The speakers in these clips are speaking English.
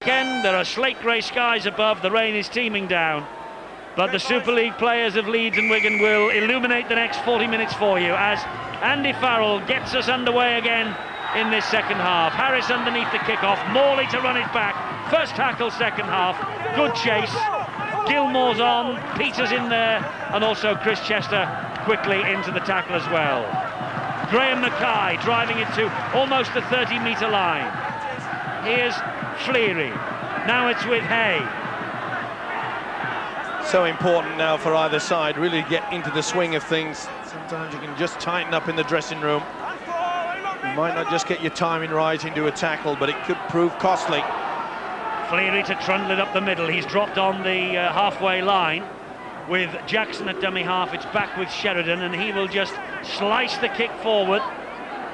weekend. There are slate grey skies above, the rain is teeming down. But the Super League players of Leeds and Wigan will illuminate the next 40 minutes for you as Andy Farrell gets us underway again in this second half. Harris underneath the kick-off, Morley to run it back. First tackle, second half, good chase. Gilmore's on, Peters in there, and also Chris Chester quickly into the tackle as well. Graham Mackay driving it to almost the 30-metre line. Here's Fleary. Now it's with Hay. So important now for either side, really get into the swing of things. Sometimes you can just tighten up in the dressing room. You might not just get your timing right into a tackle, but it could prove costly. Fleary to trundle it up the middle. He's dropped on the halfway line with Jackson at dummy half. It's back with Sheridan, and he will just slice the kick forward.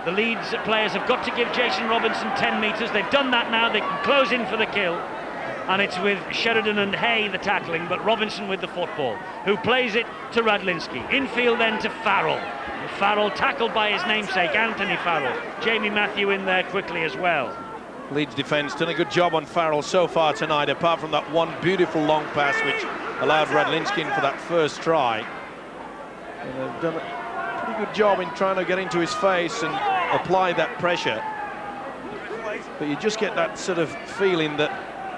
The Leeds players have got to give Jason Robinson 10 metres. They've done that now. They can close in for the kill. And it's with Sheridan and Hay the tackling, but Robinson with the football, who plays it to Radlinski. Infield then to Farrell. Farrell tackled by his namesake, Anthony Farrell. Jamie Matthew in there quickly as well. Leeds defence done a good job on Farrell so far tonight, apart from that one beautiful long pass which allowed Radlinski in for that first try. And they've done a pretty good job in trying to get into his face and apply that pressure. But you just get that sort of feeling that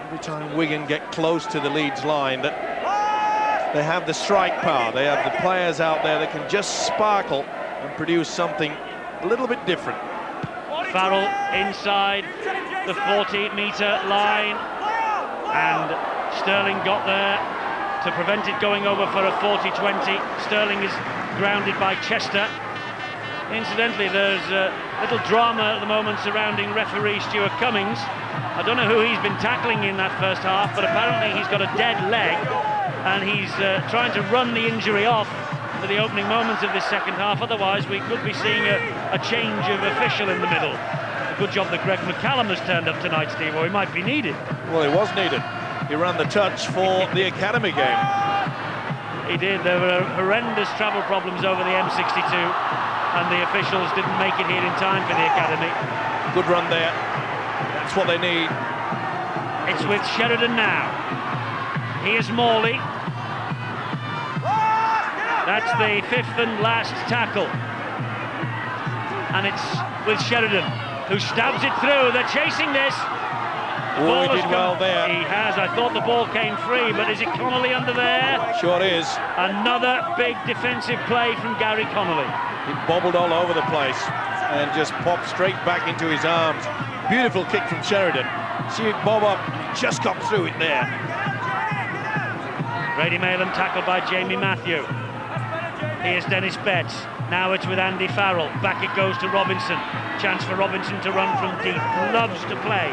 every time Wigan get close to the Leeds line, that they have the strike power, they have the players out there that can just sparkle and produce something a little bit different. Farrell inside the 40-metre line, and Sterling got there to prevent it going over for a 40-20. Sterling is grounded by Chester. Incidentally, there's a little drama at the moment surrounding referee Stuart Cummings. I don't know who he's been tackling in that first half, but apparently he's got a dead leg, and he's trying to run the injury off for the opening moments of this second half. Otherwise, we could be seeing a change of official in the middle. A good job that Greg McCallum has turned up tonight, Steve, or he might be needed. Well, he was needed. He ran the touch for the academy game. He did. There were horrendous travel problems over the M62, and the officials didn't make it here in time for the academy. Good run there. That's what they need. It's with Sheridan now. Here's Morley. That's the fifth and last tackle. And it's with Sheridan, who stabs it through. They're chasing this. Oh, he did well there. He has. I thought the ball came free, but is it Connolly under there? Sure is. Another big defensive play from Gary Connolly. He bobbled all over the place and just popped straight back into his arms. Beautiful kick from Sheridan. See it bob up, just got through it there. Brady Maylam tackled by Jamie Matthew. Here's Dennis Betts. Now it's with Andy Farrell. Back it goes to Robinson. Chance for Robinson to run from deep. Loves to play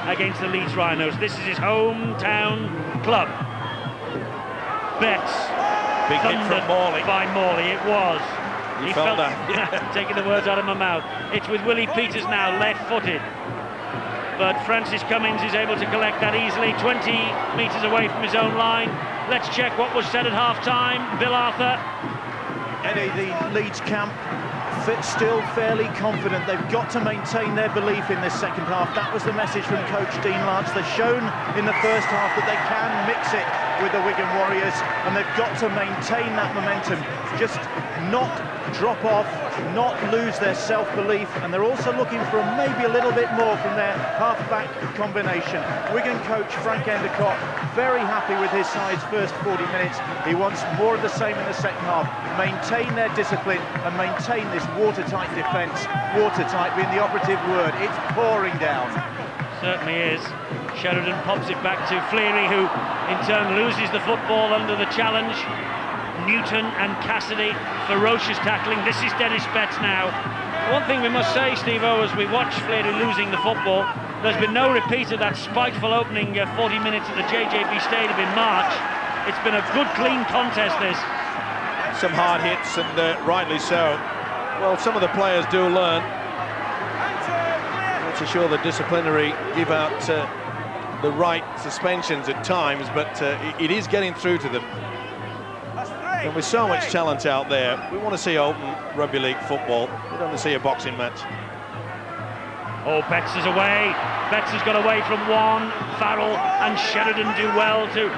against the Leeds Rhinos. This is his hometown club. Betts. Big hit from Morley. By Morley, it was. He felt that. Taking the words out of my mouth. It's with Willie Peters now, left-footed. But Francis Cummings is able to collect that easily, 20 metres away from his own line. Let's check what was said at half-time. Bill Arthur. Eddie, the Leeds camp still fairly confident. They've got to maintain their belief in this second half. That was the message from coach Dean Lance. They've shown in the first half that they can mix it with the Wigan Warriors, and they've got to maintain that momentum. Just not drop off, not lose their self-belief, and they're also looking for maybe a little bit more from their half-back combination. Wigan coach Frank Endicott very happy with his side's first 40 minutes. He wants more of the same in the second half. Maintain their discipline and maintain this watertight defence. Watertight being the operative word. It's pouring down. Certainly is. Sheridan pops it back to Fleary, who in turn loses the football under the challenge. Newton and Cassidy, ferocious tackling. This is Dennis Betts now. One thing we must say, Steve-O, as we watch Fleary losing the football, there's been no repeat of that spiteful opening 40 minutes at the JJB Stadium in March. It's been a good, clean contest, this. Some hard hits, and rightly so. Well, some of the players do learn. Not so sure the disciplinary give out the right suspensions at times, but it is getting through to them. And with so much talent out there, we want to see open rugby league football. We don't want to see a boxing match. Oh, Betts is away. Betts has got away from one. Farrell and Sheridan do well to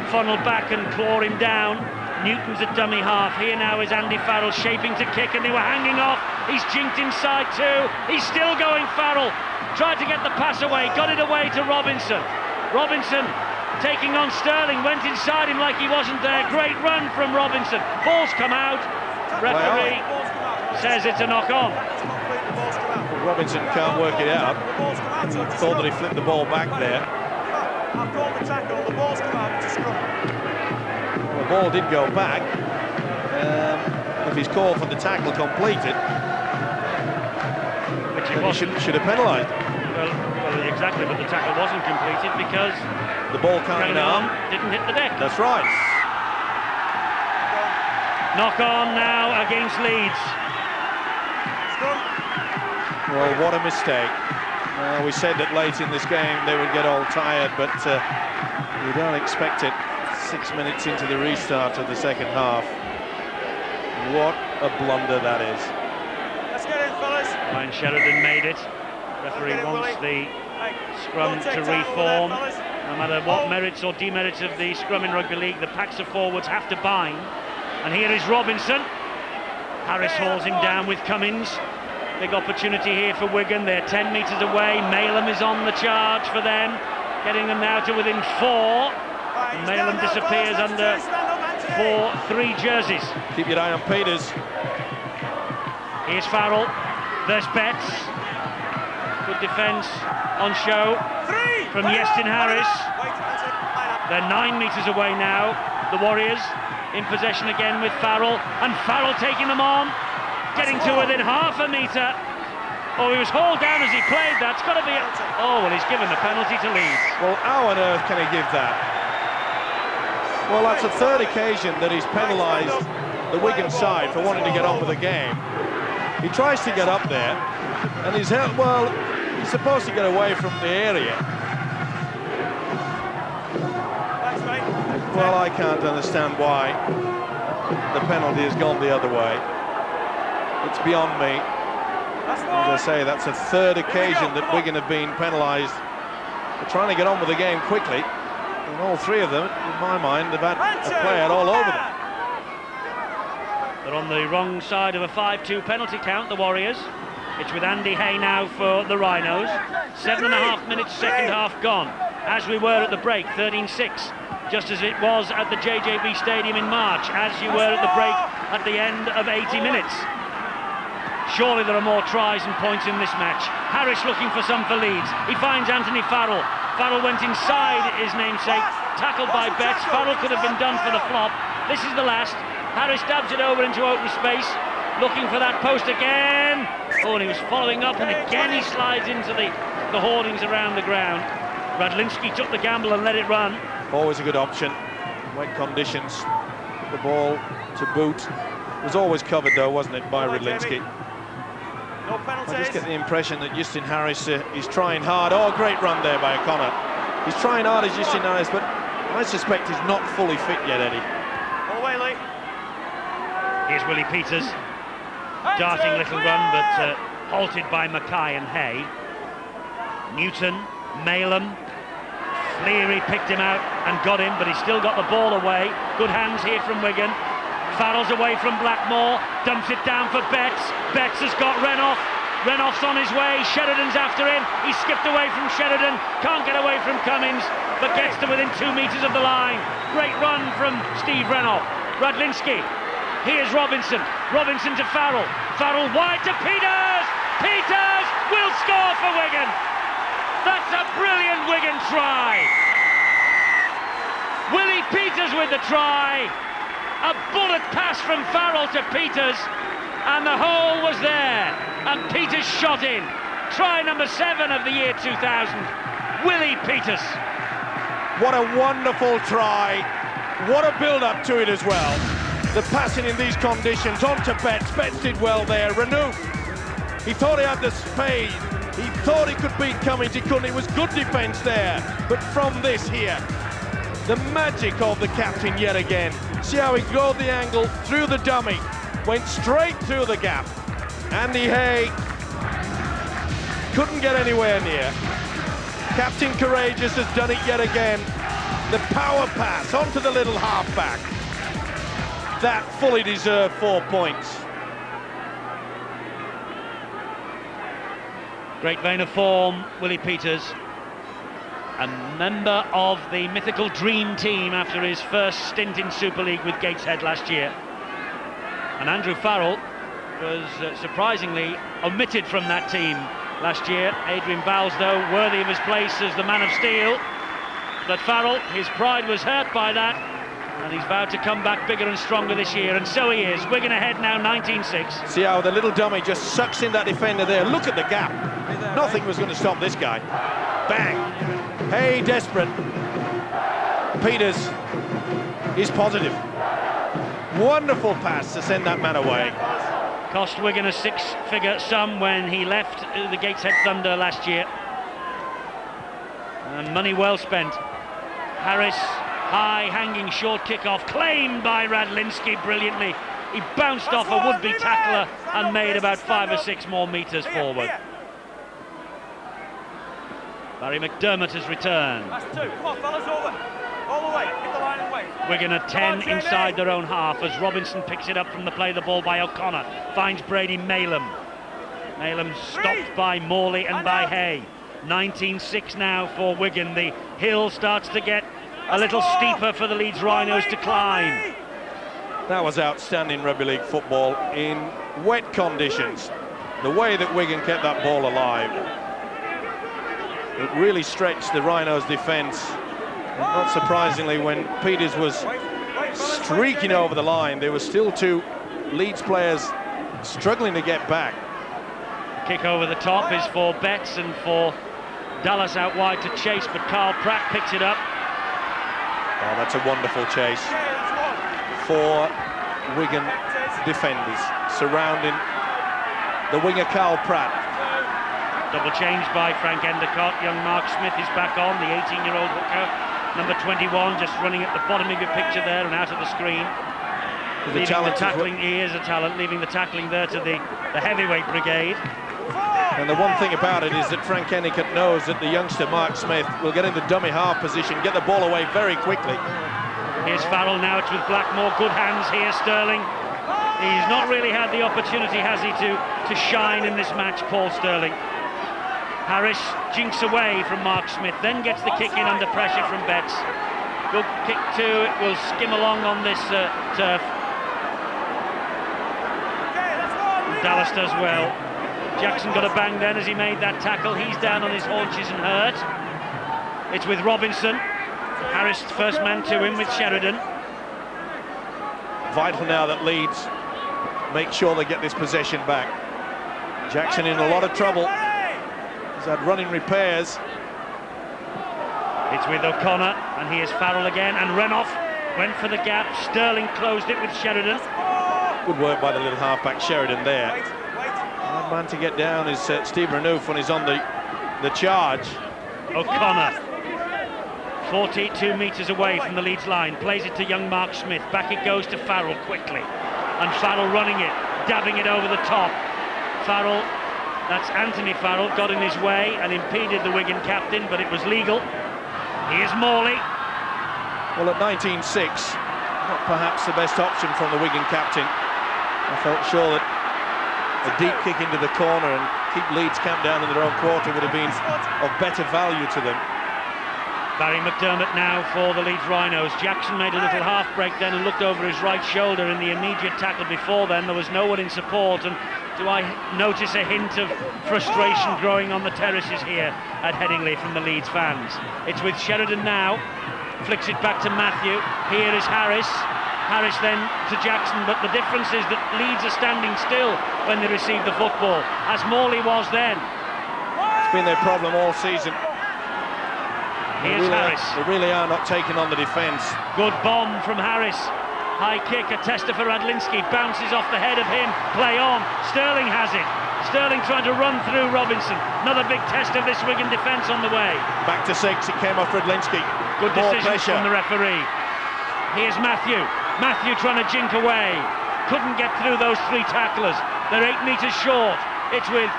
funnel back and claw him down. Newton's at dummy half. Here now is Andy Farrell shaping to kick, and they were hanging off. He's jinked inside too. He's still going, Farrell. Tried to get the pass away, got it away to Robinson. Robinson taking on Sterling, went inside him like he wasn't there. Great run from Robinson. Ball's come out. Referee says it's a knock-on. Robinson can't work it out. Thought that he flipped the ball back there. I've called the tackle, the ball's come out, it's a scrum. The ball did go back. If he's called for the tackle completed, Which he should have penalised. Well, exactly, but the tackle wasn't completed because the ball coming on didn't hit the deck. That's right. Knock on now against Leeds. Well, what a mistake. We said that late in this game they would get all tired, but you don't expect it 6 minutes into the restart of the second half. What a blunder that is. Let's get in, fellas. Ryan Sheridan made it. Referee wants the scrum to reform. No matter what merits or demerits of the scrum in rugby league, the packs of forwards have to bind. And here is Robinson. Harris hauls him down with Cummins. Big opportunity here for Wigan. They're 10 metres away. Malem is on the charge for them, getting them now to within 4. And Malem disappears under 4-3 jerseys. Keep your eye on Peters. Here's Farrell. There's Betts. Good defence on show from Yestin Harris. They're 9 metres away now. The Warriors in possession again with Farrell, and Farrell taking them on, getting to within half a metre. Oh, he was hauled down as he played that. It's got to be oh, well, he's given the penalty to Leeds. Well, how on earth can he give that? Well, that's the third occasion that he's penalised the Wigan side for wanting to get on with the game. He tries to get up there, and he's held, well, he's supposed to get away from the area. Well, I can't understand why the penalty has gone the other way. It's beyond me. As I say, that's a third occasion that Wigan have been penalised for trying to get on with the game quickly. And all three of them, in my mind, have had a player all over them. They're on the wrong side of a 5-2 penalty count, the Warriors. It's with Andy Hay now for the Rhinos. 7.5 minutes, second half gone. As we were at the break, 13-6. Just as it was at the JJB Stadium in March, as you were at the break at the end of 80 minutes. Surely there are more tries and points in this match. Harris looking for some for Leeds. He finds Anthony Farrell. Farrell went inside his namesake, tackled by Betts. Farrell could have been done for the flop. This is the last. Harris dabs it over into open space, looking for that post again. Oh, and he was following up, and again he slides into the hoardings around the ground. Radlinski took the gamble and let it run. Always a good option. Wet conditions. The ball to boot. Was always covered though, wasn't it, by Radlinski? No penalties. I just get the impression that Justin Harris is trying hard. Oh, great run there by O'Connor. He's trying hard as Justin Harris, but I suspect he's not fully fit yet, Eddie. Away, Lee. Here's Willie Peters. Darting little run, but halted by Mackay and Hay. Newton, Malem. Leary picked him out and got him, but he's still got the ball away. Good hands here from Wigan. Farrell's away from Blackmore, dumps it down for Betts. Betts has got Renoff. Renoff's on his way. Sheridan's after him. He skipped away from Sheridan. Can't get away from Cummins, but gets to within 2 metres of the line. Great run from Steve Renoff. Radlinski. Here's Robinson. Robinson to Farrell. Farrell wide to Peters. Peters will score for Wigan. That's a brilliant Wigan try. Willie Peters with the try. A bullet pass from Farrell to Peters, and the hole was there. And Peters shot in. Try number 7 of the year 2000. Willie Peters. What a wonderful try. What a build-up to it as well. The passing in these conditions onto Betts. Betts did well there. Renouf, he thought he had the speed. He thought he could beat Cummins, he couldn't. It was good defence there. But from this here, the magic of the captain yet again. See how he got the angle through the dummy, went straight through the gap. Andy Hay couldn't get anywhere near. Captain Courageous has done it yet again. The power pass onto the little halfback. That fully deserved 4 points. Great vein of form, Willie Peters. A member of the mythical Dream Team after his first stint in Super League with Gateshead last year. And Andrew Farrell was surprisingly omitted from that team last year. Adrian Bowles, though, worthy of his place as the man of steel. But Farrell, his pride was hurt by that, and he's vowed to come back bigger and stronger this year, and so he is. Wigan ahead now, 19-6. See how the little dummy just sucks in that defender there. Look at the gap. Nothing was going to stop this guy. Bang. Hey, desperate. Peters is positive. Wonderful pass to send that man away. Cost Wigan a six-figure sum when he left the Gateshead Thunder last year. And money well spent. Harris, high-hanging short kick-off, claimed by Radlinski brilliantly. He bounced off a would-be tackler and made about 5 or 6 more metres forward. Barry McDermott has returned. That's 2. Come on, fellas, over. All the way. Get the line and wait. Wigan at 10 inside their own half as Robinson picks it up from the play the ball by O'Connor. Finds Brady Malem. Malem stopped by Morley and by Hay. 19-6 now for Wigan. The hill starts to get a little steeper for the Leeds Rhinos to climb. That was outstanding rugby league football in wet conditions. The way that Wigan kept that ball alive. It really stretched the Rhinos' defence. Not surprisingly, when Peters was streaking over the line, there were still 2 Leeds players struggling to get back. Kick over the top is for Betts and for Dallas out wide to chase, but Carl Pratt picks it up. Oh, that's a wonderful chase. 4 Wigan defenders surrounding the winger Carl Pratt. Double change by Frank Endicott. Young Mark Smith is back on, the 18-year-old hooker. Number 21 just running at the bottom of your picture there and out of the screen. Leaving the tackling, he is a talent, leaving the tackling there to the heavyweight brigade. And the one thing about it is that Frank Endicott knows that the youngster Mark Smith will get in the dummy half position, get the ball away very quickly. Here's Farrell now, it's with Blackmore, good hands here, Sterling. He's not really had the opportunity, has he, to shine in this match, Paul Sterling. Harris jinks away from Mark Smith, then gets the kick in under pressure from Betts. Good kick too, it will skim along on this turf. Dallas does well. Jackson got a bang then as he made that tackle. He's down on his haunches and hurt. It's with Robinson. Harris first man to him with Sheridan. Vital now that Leeds make sure they get this possession back. Jackson in a lot of trouble. He's had running repairs. It's with O'Connor, and here's Farrell again, and Renoff went for the gap. Sterling closed it with Sheridan. Good work by the little halfback Sheridan there. Hard man to get down is Steve Renouf when he's on the charge. O'Connor, 42 metres away from the Leeds line, plays it to young Mark Smith. Back it goes to Farrell quickly, and Farrell running it, dabbing it over the top. Farrell, that's Anthony Farrell, got in his way and impeded the Wigan captain, but it was legal. Here's Morley. Well, at 19-6, not perhaps the best option from the Wigan captain. I felt sure that a deep kick into the corner and keep Leeds camped down in their own quarter would have been of better value to them. Barry McDermott now for the Leeds Rhinos. Jackson made a little half break then and looked over his right shoulder in the immediate tackle before then. There was no one in support, and do I notice a hint of frustration growing on the terraces here at Headingley from the Leeds fans. It's with Sheridan now, flicks it back to Matthew. Here is Harris. Harris then to Jackson, but the difference is that Leeds are standing still when they receive the football, as Morley was then. It's been their problem all season. Here's Harris. They really are not taking on the defence. Good bomb from Harris. High kick, a tester for Radlinski. Bounces off the head of him. Play on. Sterling has it. Sterling trying to run through Robinson. Another big test of this Wigan defence on the way. Back to 6. It came off Radlinski. Good decision from the referee. Here's Matthew. Matthew trying to jink away. Couldn't get through those 3 tacklers. They're 8 metres short. It's with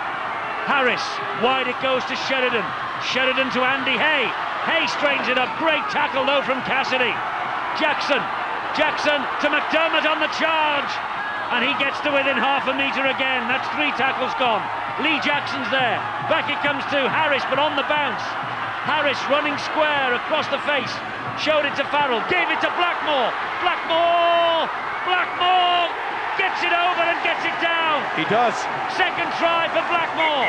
Harris. Wide it goes to Sheridan. Sheridan to Andy Hay. Hay straightens it up. Great tackle though from Cassidy. Jackson to McDermott on the charge. And he gets to within half a metre again. That's 3 tackles gone. Lee Jackson's there. Back it comes to Harris, but on the bounce. Harris running square across the face. Showed it to Farrell. Gave it to Blackmore. Blackmore gets it over and gets it down. He does. Second try for Blackmore.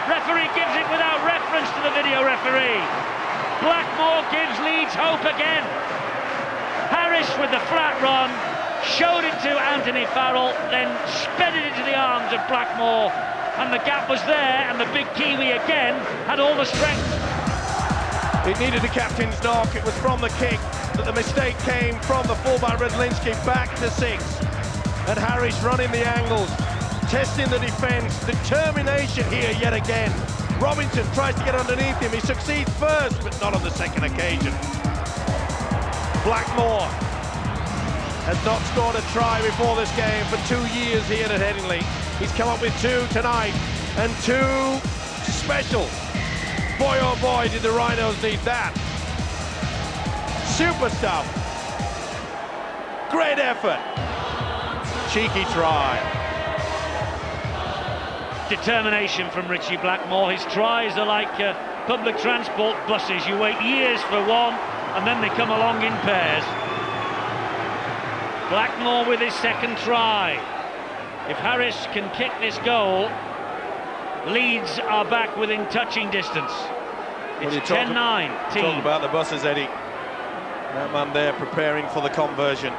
Referee gives it without reference to the video referee. Blackmore gives Leeds hope again. Harris with the flat run. Showed it to Anthony Farrell, then sped it into the arms of Blackmore, and the gap was there, and the big Kiwi again had all the strength. It needed a captain's knock. It was from the kick that the mistake came from the fullback Redlinski back to 6. And Harris running the angles, testing the defence, determination here yet again. Robinson tries to get underneath him. He succeeds first, but not on the second occasion. Blackmore has not scored a try before this game for 2 years here at Headingley. He's come up with 2 tonight, and 2 special. Boy, oh boy, did the Rhinos need that. Super stuff. Great effort. Cheeky try. Determination from Richie Blackmore. His tries are like public transport buses. You wait years for one, and then they come along in pairs. Blackmore with his second try. If Harris can kick this goal, Leeds are back within touching distance. It's 10-9 team. Talk about the buses, Eddie. That man there preparing for the conversion.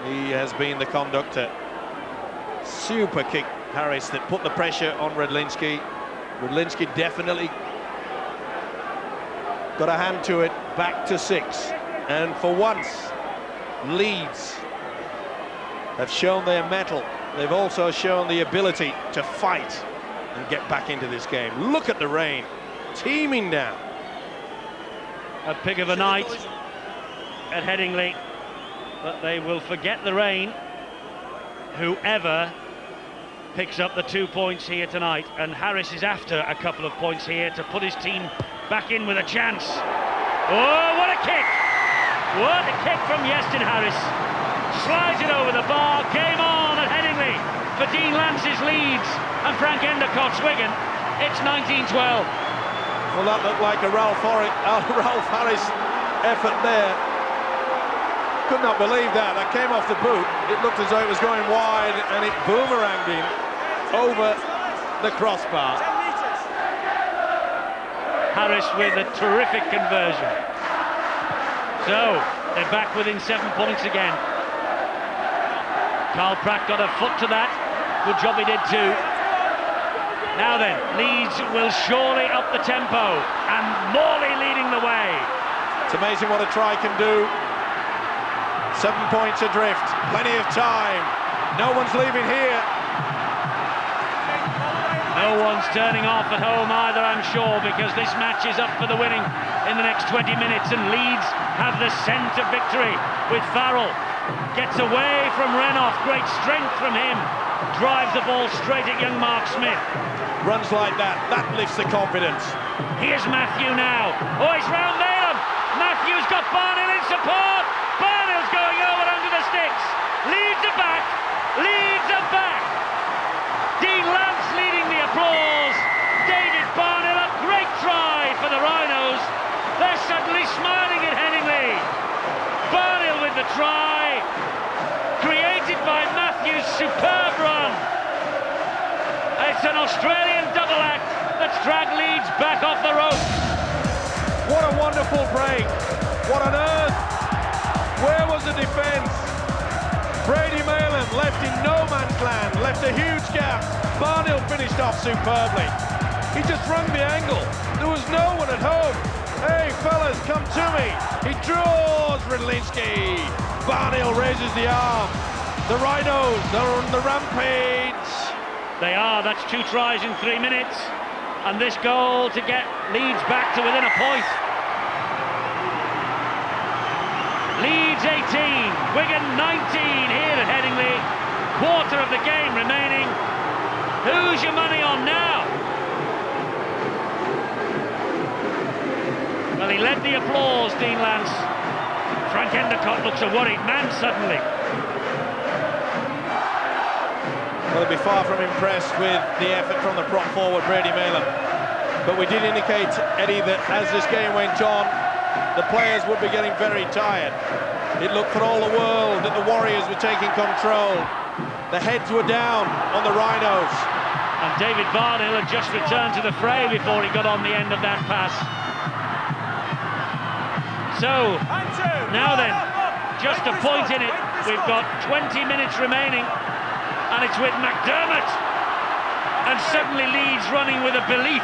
He has been the conductor. Super kick, Harris, that put the pressure on Redlinski. Redlinski definitely got a hand to it, back to 6. And for once, Leeds have shown their mettle. They've also shown the ability to fight and get back into this game. Look at the rain, teeming down. A pig of a night at Headingley, but they will forget the rain, whoever picks up the 2 points here tonight. And Harris is after a couple of points here to put his team back in with a chance. Oh, what a kick! What a kick from Yestin Harris. Slides it over the bar. Game on at Headingley for Dean Lance's Leeds and Frank Endicott's Wigan. It's 19-12. Well, that looked like a Ralph Harris effort there. Could not believe that. That came off the boot. It looked as though it was going wide, and it boomeranged him over the crossbar. Harris with a terrific conversion. So, they're back within 7 points again. Carl Pratt got a foot to that. Good job he did too. Now then, Leeds will surely up the tempo, and Morley leading the way. It's amazing what a try can do. 7 points adrift, plenty of time. No one's leaving here. No one's turning off at home either, I'm sure, because this match is up for the winning in the next 20 minutes, and Leeds have the scent of victory with Farrell. Gets away from Renoff, great strength from him. Drives the ball straight at young Mark Smith. Runs like that lifts the confidence. Here's Matthew now. Oh, he's round Malem. Matthew's got Barnhill in support. Barnhill's going over under the sticks. Leeds are back. Leeds are back. Dean Lance leading the applause. David Barnhill, a great try for the Rhinos. They're suddenly smiling at Headingley. Barnhill with the try, created by Matthew's superb run. It's an Australian double act that's dragged Leeds back off the ropes. What a wonderful break. What on earth? Where was the defence? Brady Malem left in no man's land, left a huge gap. Barnhill finished off superbly. He just rung the angle. There was no one at home. Hey, fellas, come to me. He draws Redlinski. Barnhill raises the arm. The Rhinos, they're on the rampage. They are. That's 2 tries in 3 minutes. And this goal to get Leeds back to within a point. Leeds 18, Wigan 19 here at Headingley. Quarter of the game remaining. Who's your money on now? he led the applause, Dean Lance. Frank Endicott looks a worried man suddenly. Well, he'll be far from impressed with the effort from the prop forward, Brady Malin. But we did indicate, Eddie, that as this game went on, the players would be getting very tired. It looked for all the world that the Warriors were taking control. The heads were down on the Rhinos. And David Barnhill had just returned to the fray before he got on the end of that pass. So, now then, just a point in it. We've got 20 minutes remaining, and it's with McDermott. And suddenly Leeds running with a belief.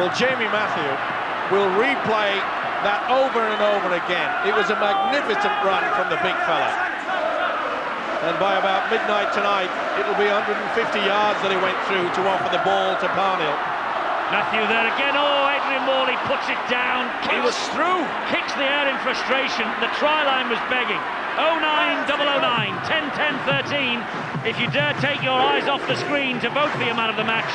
Well, Jamie Matthew will replay that over and over again. It was a magnificent run from the big fella. And by about midnight tonight, it'll be 150 yards that he went through to offer the ball to Barnhill. Matthew there again. Oh, Adrian Morley puts it down. He was through. Kicks the air in frustration. The try line was begging. 09009, 10-10-13. If you dare take your eyes off the screen to vote for your man of the match,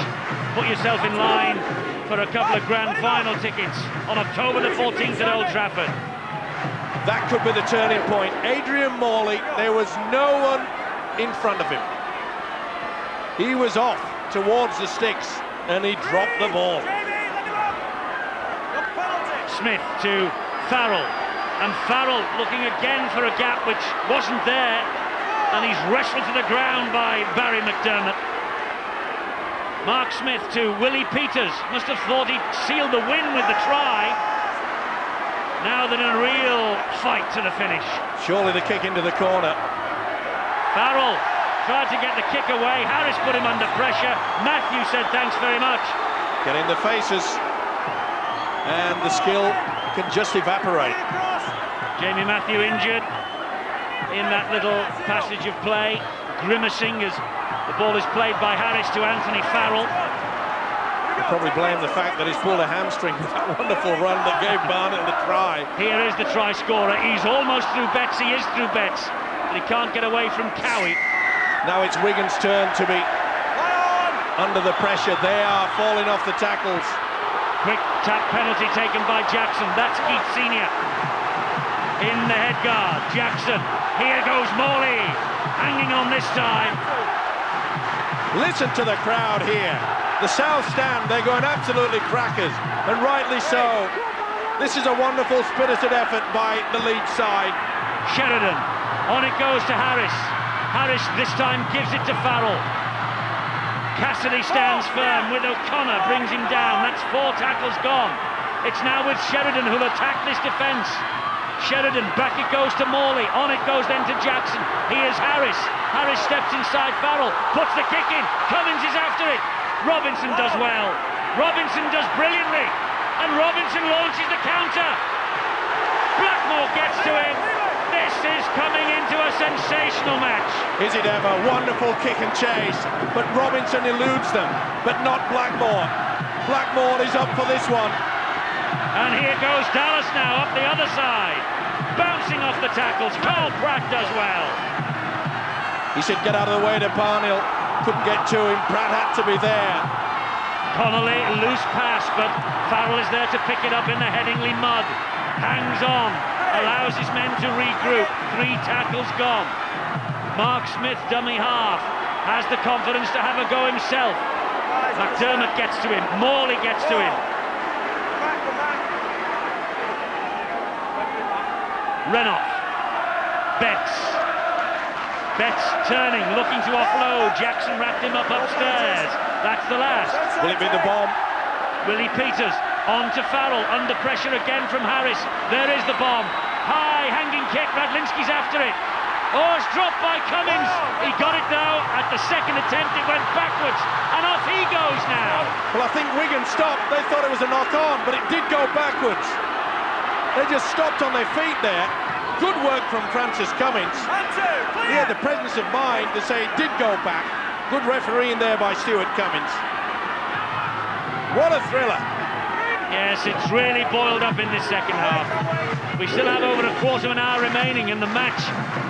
put yourself in line for a couple of grand final tickets on October the 14th at Old Trafford. That could be the turning point. Adrian Morley, there was no one in front of him. He was off towards the sticks and he dropped the ball. Smith to Farrell, and Farrell looking again for a gap which wasn't there, and he's wrestled to the ground by Barry McDermott. Mark Smith to Willie Peters. Must have thought he'd sealed the win with the try. Now they're in a real fight to the finish. Surely the kick into the corner. Farrell tried to get the kick away. Harris put him under pressure. Matthew said thanks very much. Get in the faces. And the skill can just evaporate. Jamie Matthew injured in that little passage of play, grimacing as the ball is played by Harris to Anthony Farrell. You'll probably blame the fact that he's pulled a hamstring with that wonderful run that gave Barnhill the try. Here is the try scorer. He's almost through Betts. He is through Betts, but he can't get away from Cowie. Now it's Wigan's turn to be under the pressure. They are falling off the tackles. Quick tap penalty taken by Jackson. That's Keith Senior in the head guard. Jackson. Here goes Morley, hanging on this time. Listen to the crowd here. The South Stand, they're going absolutely crackers, and rightly so. This is a wonderful spirited effort by the Leeds side. Sheridan. On it goes to Harris. Harris this time gives it to Farrell. Cassidy stands firm with O'Connor, brings him down. That's 4 tackles gone. It's now with Sheridan who'll attack this defence. Sheridan, back it goes to Morley. On it goes then to Jackson. Here's Harris. Harris steps inside Farrell, puts the kick in. Cummins is after it. Robinson does well. Robinson does brilliantly. And Robinson launches the counter. Blackmore gets to him. This is coming into a sensational match. Is it ever? Wonderful kick and chase, but Robinson eludes them, but not Blackmore. Blackmore is up for this one. And here goes Dallas now up the other side, bouncing off the tackles. Carl Pratt does well. He said get out of the way to Barnhill, couldn't get to him. Pratt had to be there. Connolly, loose pass, but Farrell is there to pick it up in the Headingley mud. Hangs on, allows his men to regroup. 3 tackles gone. Mark Smith, dummy half, has the confidence to have a go himself. McDermott gets to him, Morley gets to him. Renoff. Betts. Betts turning, looking to offload. Jackson wrapped him up upstairs. That's the last. Will it be the bomb? Willie Peters on to Farrell, under pressure again from Harris. There is the bomb. High hanging kick, Radlinski's after it. Oh, it's dropped by Cummins. He got it though. At the second attempt it went backwards, and off he goes now. Well, I think Wigan stopped. They thought it was a knock-on, but it did go backwards. They just stopped on their feet there. Good work from Francis Cummins. He had the presence of mind to say it did go back. Good refereeing there by Stuart Cummins. What a thriller. Yes, it's really boiled up in this second half. We still have over a quarter of an hour remaining in the match.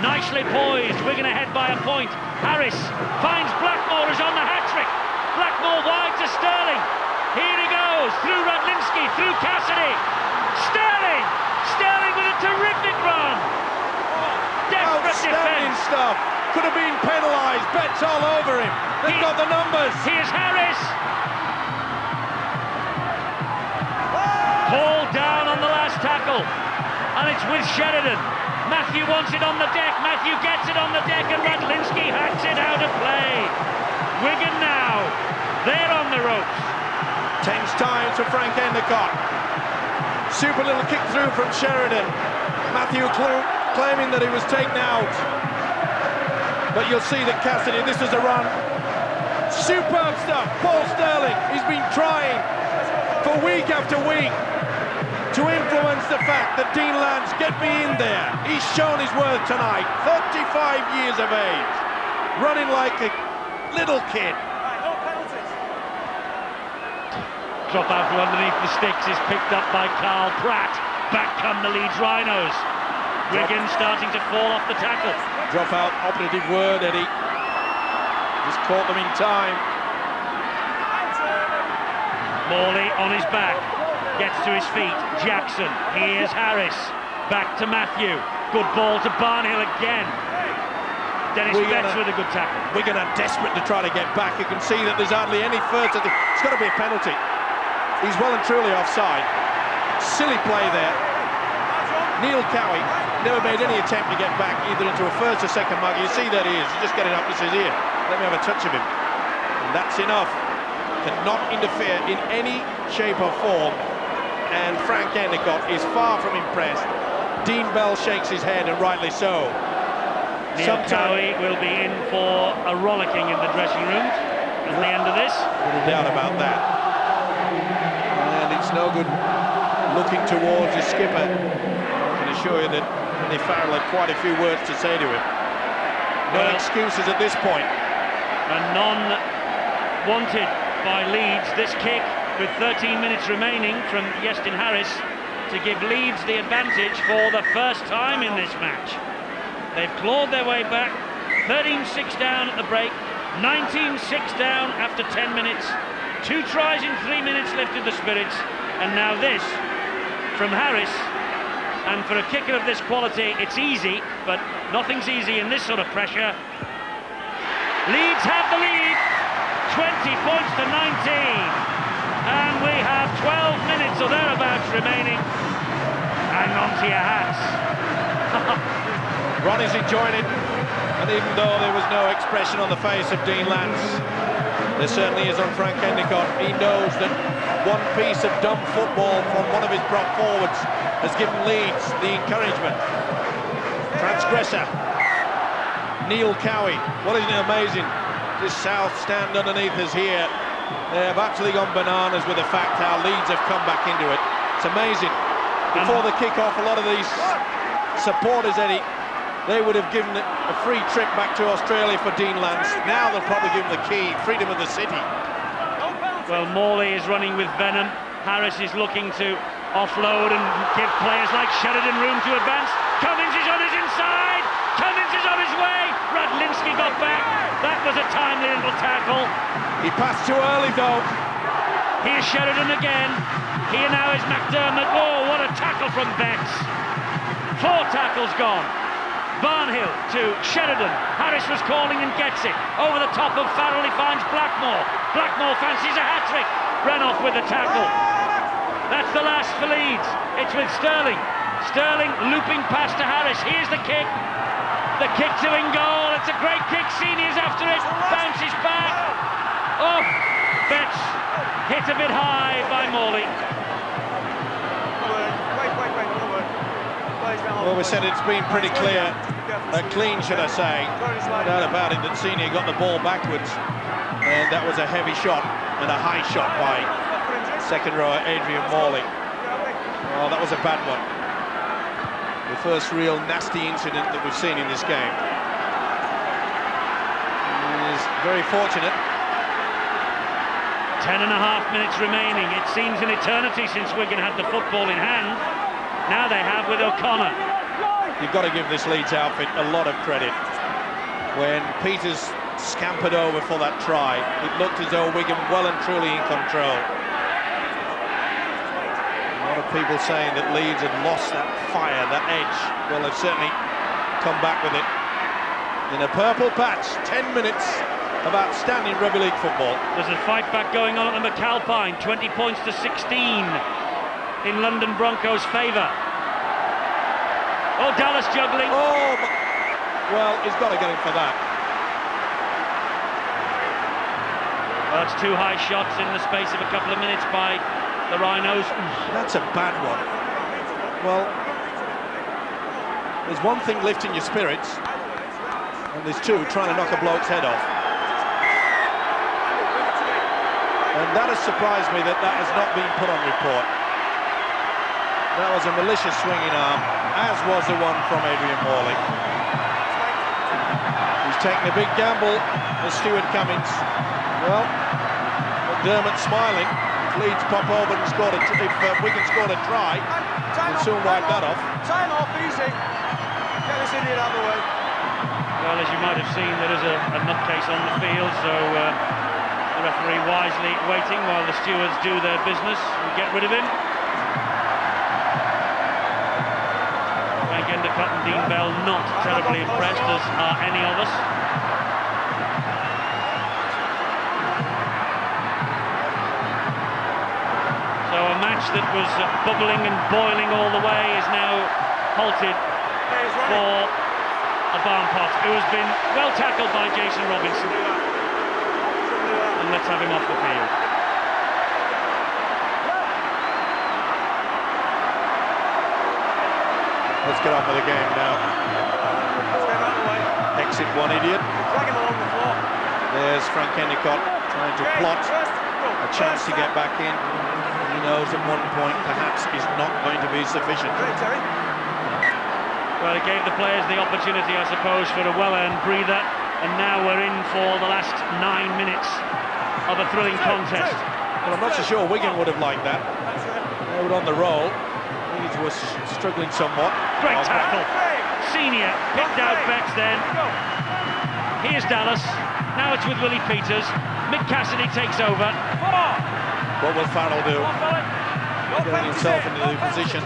Nicely poised, Wigan ahead by a point. Harris finds Blackmore, who's on the hat-trick. Blackmore wide to Sterling. Here he goes. goes, through Radlinski, through Cassidy. Sterling with a terrific run. Desperate Outstanding defence. stuff. Could have been penalised. Bets all over him. They've got the numbers. Here's Harris. Pulled down on the last tackle. And it's with Sheridan. Matthew wants it on the deck. Matthew gets it on the deck, and Radlinski hacks it out of play. Wigan now. They're on the ropes. Tense times for Frank Endicott. Super little kick through from Sheridan. Matthew claiming that he was taken out. But you'll see that Cassidy, this is a run. Superb stuff. Paul Sterling, he's been trying for week after week to influence the fact that Dean Lance, get me in there. He's shown his worth tonight. 35 years of age. Running like a little kid. Drop out from underneath the sticks is picked up by Carl Pratt. Back come the Leeds Rhinos. Wigan starting to fall off the tackle. Drop out, operative word, Eddie. Just caught them in time. Morley on his back. Gets to his feet. Jackson. Here's Harris. Back to Matthew. Good ball to Barnhill again. Dennis Betts with a good tackle. Wigan are desperate to try to get back. You can see that there's hardly any further. It's got to be a penalty. He's well and truly offside. Silly play there. Neil Cowie never made any attempt to get back either into a first or second mark. You see that he is. He's just getting up to his ear. Let me have a touch of him. And that's enough to not interfere in any shape or form. And Frank Endicott is far from impressed. Dean Bell shakes his head, and rightly so. Neil Cowie will be in for a rollicking in the dressing rooms at the end of this. Little doubt about that. And it's no good looking towards his skipper. I can assure you that Andy Farrell had quite a few words to say to him. No excuses at this point. And none wanted by Leeds. This kick with 13 minutes remaining from Iestyn Harris to give Leeds the advantage for the first time in this match. They've clawed their way back. 13-6 down at the break. 19-6 down after 10 minutes. 2 tries in 3 minutes lifted the spirits. And now this from Harris. And for a kicker of this quality, it's easy, but nothing's easy in this sort of pressure. Leeds have the lead. 20 points to 19. And we have 12 minutes or thereabouts remaining. Hang on to your hats. Ronnie's enjoying it, and even though there was no expression on the face of Dean Lance, there certainly is on Frank Endicott. He knows that one piece of dumb football from one of his prop forwards has given Leeds the encouragement. Transgressor, Neil Cowie. Well, isn't it amazing? This South stand underneath us here. They have actually gone bananas with the fact how Leeds have come back into it. It's amazing. Before the kick-off, a lot of these supporters, Eddie, they would have given a free trip back to Australia for Dean Lance. Now they'll probably give him the key, freedom of the city. Well, Morley is running with venom. Harris is looking to offload and give players like Sheridan room to advance. Cummins is on his inside. Cummins is on his way. Radlinski got back. That was a timely little tackle. He passed too early, though. Here's Sheridan again. Here now is McDermott. Oh, what a tackle from Betts. 4 tackles gone. Barnhill to Sheridan. Harris was calling and gets it. Over the top of Farrell, he finds Blackmore. Blackmore fancies a hat-trick. Renoff with the tackle. That's the last for Leeds. It's with Sterling. Sterling looping pass to Harris. Here's the kick. The kick to in goal. It's a great kick. Senior's after it. Bounces back. Off. Betts hit a bit high by Morley. Well, we said it's been pretty clear, clean, should I say. No doubt about it that Senior got the ball backwards, and that was a heavy shot and a high shot by second rower Adrian Morley. Well, that was a bad one. The first real nasty incident that we've seen in this game. He's very fortunate. 10.5 minutes remaining. It seems an eternity since Wigan had the football in hand. Now they have with O'Connor. You've got to give this Leeds outfit a lot of credit. When Peters scampered over for that try, it looked as though Wigan well and truly in control. people saying that Leeds had lost that fire, that edge. Well, they've certainly come back with it. In a purple patch, 10 minutes of outstanding rugby league football. There's a fight back going on at the McAlpine, 20 points to 16 in London Broncos' favour. Oh, Dallas juggling. Oh, well, he's got to get him for that. Well, that's 2 high shots in the space of a couple of minutes by the Rhinos. That's a bad one. Well, there's one thing lifting your spirits, and there's 2 trying to knock a bloke's head off. And that has surprised me that has not been put on report. That was a malicious swinging arm, as was the one from Adrian Morley. He's taking a big gamble, as Stuart Cummings. Well, McDermott smiling. If Leeds pop over and scored if Wigan scored a try, we'll soon wipe that off. Time off, easy. Get this idiot out of the way. Well, as you might have seen, there is a nutcase on the field, so the referee wisely waiting while the stewards do their business and get rid of him. Again, the Cotton Dean Bell not terribly impressed, as are any of us. So a match that was bubbling and boiling all the way is now halted for a barn pot, who has been well tackled by Jason Robinson. And let's have him off the field. Let's get on with the game now. Exit one idiot. There's Frank Endicott trying to plot a chance to get back in. He knows at one point perhaps is not going to be sufficient. Well, it gave the players the opportunity, I suppose, for a well-earned breather, and now we're in for the last 9 minutes of a thrilling contest. Well, I'm not so sure Wigan would have liked that. They were on the roll. Leeds was struggling somewhat. Great tackle. Senior picked out Betts then. Here's Dallas. Now it's with Willie Peters. Mick Cassidy takes over. What will Farrell do? Getting himself into the position.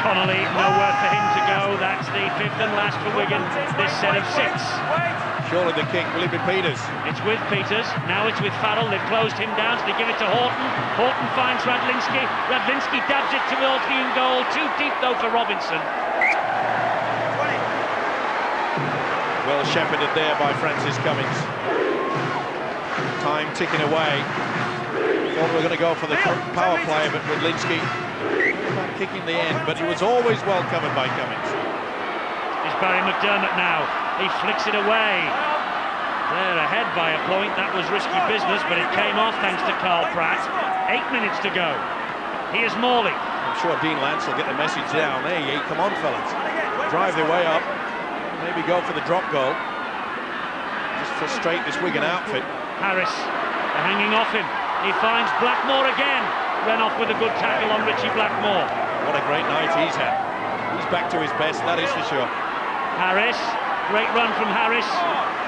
Connolly, nowhere for him to go. That's the 5th and last for Wigan. This set of 6. Surely the kick, will it be Peters? It's with Peters, now it's with Farrell. They've closed him down, so they give it to Horton. Horton finds Radlinski. Radlinski dabs it towards the own goal. Too deep though for Robinson. Well shepherded there by Francis Cummings. Time ticking away. Thought we were going to go for the power play, but Radlinski kicking the end, but he was always well covered by Cummings. It's Barry McDermott now. He flicks it away. They're ahead by a point. That was risky business, but it came off thanks to Carl Pratt. 8 minutes to go. Here's Morley. I'm sure Dean Lance will get the message down. Hey, come on, fellas. Drive their way up. Maybe go for the drop goal. Just frustrate this Wigan outfit. Harris, they're hanging off him. He finds Blackmore again. Ran off with a good tackle on Richie Blackmore. What a great night he's had. He's back to his best, that is for sure. Harris, great run from Harris.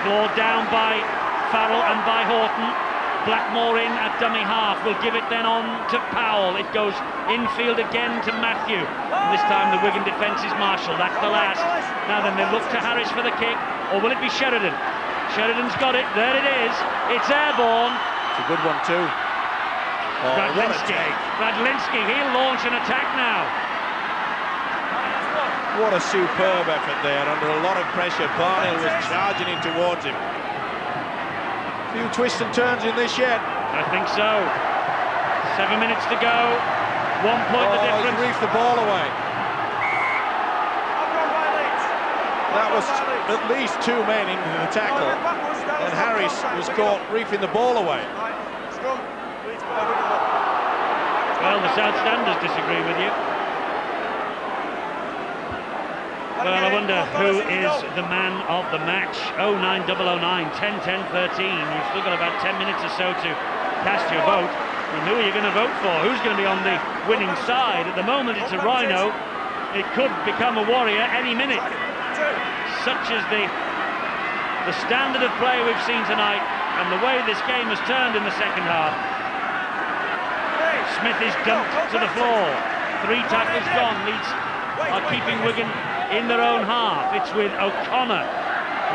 Clawed down by Farrell and by Horton. Blackmore in at dummy half. Will give it then on to Powell. It goes infield again to Matthew. And this time the Wigan defence is Marshall. That's the last. Now then they look to Harris for the kick. Or will it be Sheridan? Sheridan's got it. There it is. It's airborne. It's a good one too. Oh, Radlinski, he'll launch an attack now. What a superb effort there, under a lot of pressure. Barnhill was charging in towards him. A few twists and turns in this yet. I think so. 7 minutes to go. 1 point the difference. He's reefed the ball away. That was at least 2 men into the tackle. And Harris was caught reefing the ball away. Well, the South Standers disagree with you. Well, I wonder who is the man of the match. 09009 10-10-13. You've still got about 10 minutes or so to cast your vote. And who are you going to vote for? Who's going to be on the winning side? At the moment, it's a Rhino. It could become a Warrior any minute. Such is the standard of play we've seen tonight, and the way this game has turned in the second half. Smith is dumped to the floor. 3 tackles gone. Leeds are keeping Wigan in their own half. It's with O'Connor.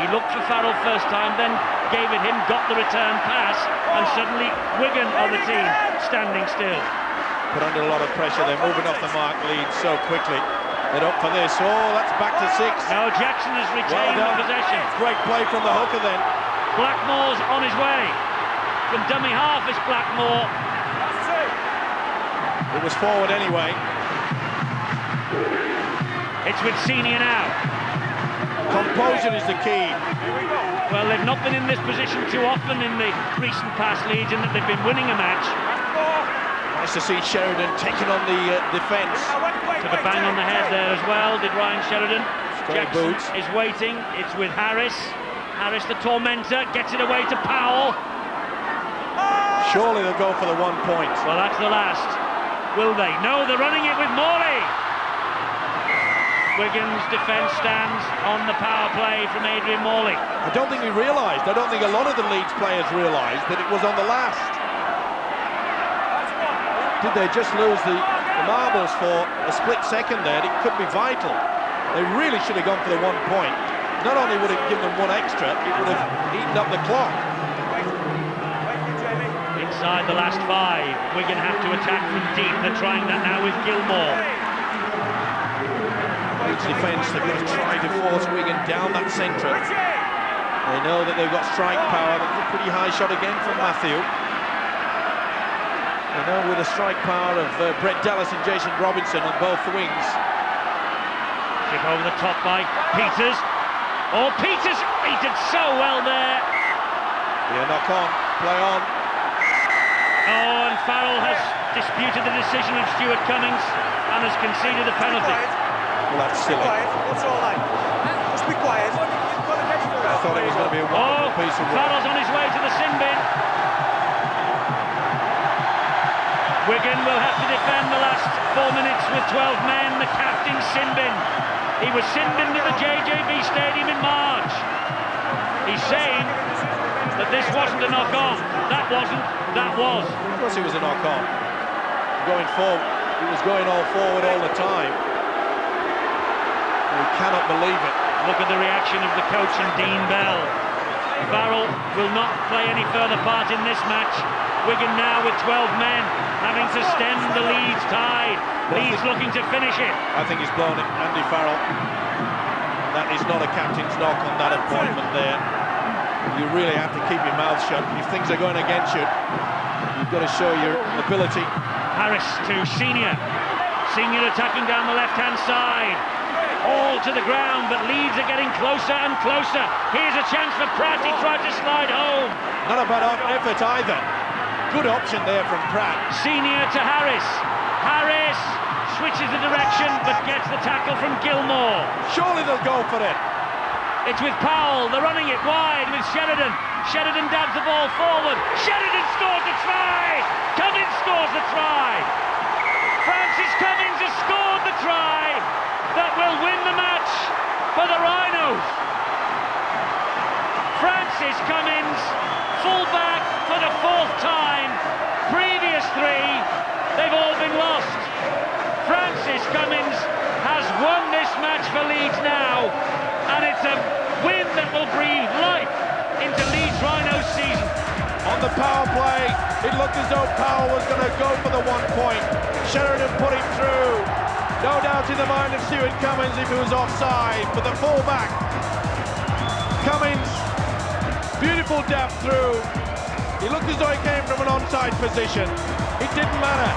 He looked for Farrell first time, then gave it him, got the return pass, and suddenly Wigan are the team standing still. Put under a lot of pressure. They're moving off the mark, Leeds, so quickly. They're up for this. Oh, that's back to 6. Now Jackson has retained the possession. Great play from the hooker then. Blackmore's on his way. From dummy half is Blackmore. It was forward anyway. It's with Senior now. Composure is the key. Well, they've not been in this position too often in the recent past, Leeds, in that they've been winning a match. Nice to see Sheridan taking on the defence. Took a bang on the head there as well, did Ryan Sheridan. Jackson boots. is waiting. It's with Harris. Harris, the tormentor, gets it away to Powell. Surely they'll go for the 1 point. Well, that's the last. Will they? No, they're running it with Morley. Wigan's defence stands on the power play from Adrian Morley. I don't think he realised, I don't think a lot of the Leeds players realised that it was on the last. Did they just lose the marbles for a split second there? It could be vital. They really should have gone for the 1 point. Not only would it give them 1 extra, it would have eaten up the clock. Inside the last 5, Wigan have to attack from deep. They're trying that now with Gilmore. Leeds defence, they're going to try to force Wigan down that centre. They know that they've got strike power. That's a pretty high shot again from Matthew. They know with the strike power of Brett Dallas and Jason Robinson on both the wings. Chip over the top by Peters. Oh, Peters, he did so well there. Yeah, knock on, play on. Oh, and Farrell has disputed the decision of Stuart Cummings and has conceded a penalty. Well, that's silly. What's all right? Just be quiet. I thought it was going to be a wonderful piece of work. Farrell's on his way to the sin bin. Wigan will have to defend the last 4 minutes with 12 men. The captain's sin bin. He was sin binned at the JJB Stadium in March. He's saying that this wasn't a knock-on. That wasn't, that was. Of course it was a knock-on. Going forward, he was going all forward all the time. We cannot believe it. Look at the reaction of the coach and Dean Bell. Farrell will not play any further part in this match. Wigan now with 12 men, having to stem the Leeds tide. Leeds looking to finish it. I think he's blown it, Andy Farrell. That is not a captain's knock on that appointment there. You really have to keep your mouth shut. If things are going against you, you've got to show your ability. Harris to Senior. Senior attacking down the left-hand side. All to the ground, but Leeds are getting closer and closer. Here's a chance for Pratt. He tried to slide home. Not a bad effort either. Good option there from Pratt. Senior to Harris. Harris switches the direction, but gets the tackle from Gilmore. Surely they'll go for it. It's with Powell. They're running it wide with Sheridan. Sheridan dabs the ball forward. Sheridan scores the try. Cummins scores the try. Francis Cummins has scored the try that will win the match for the Rhinos. Francis Cummins, full-back for the 4th time. Previous 3, they've all been lost. Francis Cummins has won this match for Leeds now, and it's a win that will breathe life into Leeds Rhinos season. On the power play, it looked as though Powell was going to go for the 1 point. Sheridan put him through. No doubt in the mind of Stuart Cummins if he was offside, but the full-back. Cummins, beautiful dab through. He looked as though he came from an onside position. It didn't matter.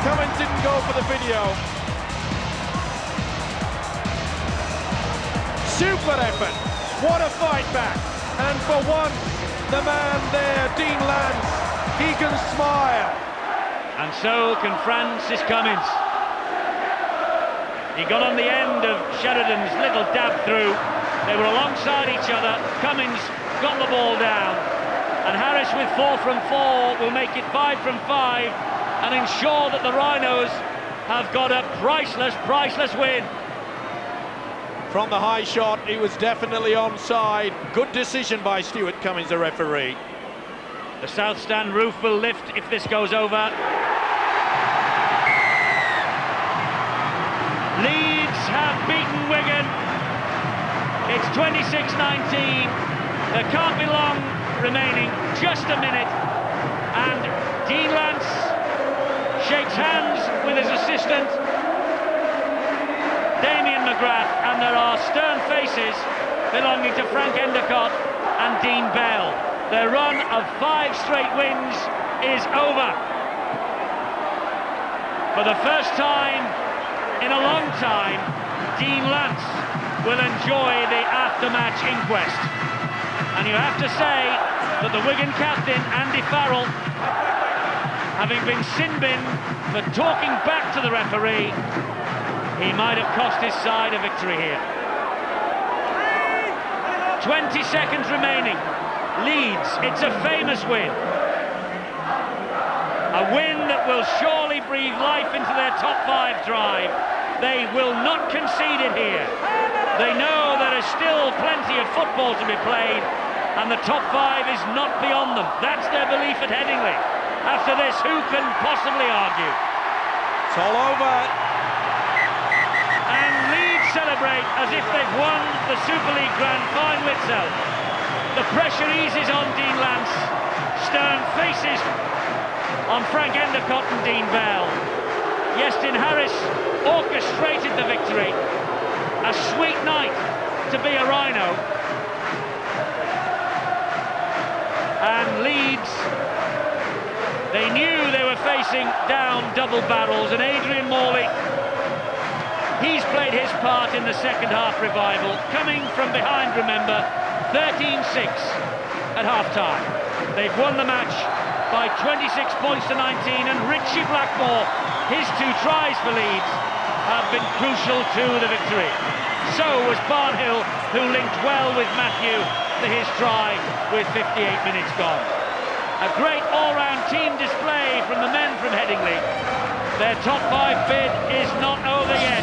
Cummins didn't go for the video. Super effort. What a fight back. And for once, the man there, Dean Lance, he can smile. And so can Francis Cummins. He got on the end of Sheridan's little dab through. They were alongside each other. Cummins got the ball down. And Harris with 4 from 4 will make it 5 from 5 and ensure that the Rhinos have got a priceless win. From the high shot, he was definitely onside. Good decision by Stuart Cummins, the referee. The south stand roof will lift if this goes over. Leeds have beaten Wigan. It's 26-19. There can't be long remaining, just a minute. And Dean Lance shakes hands with his assistant, Damien McGrath, and there are stern faces belonging to Frank Endicott and Dean Bell. Their run of 5 straight wins is over. For the first time in a long time, Dean Lance will enjoy the after-match inquest. And you have to say that the Wigan captain, Andy Farrell, having been sin-binned for talking back to the referee, he might have cost his side a victory here. 20 seconds remaining. Leeds, it's a famous win. A win that will surely breathe life into their top 5 drive. They will not concede it here. They know there is still plenty of football to be played, and the top 5 is not beyond them. That's their belief at Headingley. After this, who can possibly argue? It's all over. And Leeds celebrate as if they've won the Super League Grand Final itself. The pressure eases on Dean Lance. Stern faces on Frank Endicott and Dean Bell. Iestyn Harris orchestrated the victory. A sweet night to be a Rhino. And Leeds, they knew they were facing down double barrels, and Adrian Morley, he's played his part in the second half revival, coming from behind, remember, 13-6 at half-time. They've won the match by 26 points to 19, and Richie Blackmore, his 2 tries for Leeds, have been crucial to the victory. So was Barnhill, who linked well with Matthew to his try with 58 minutes gone. A great all-round team display from the men from Headingley. Their top 5 bid is not over yet.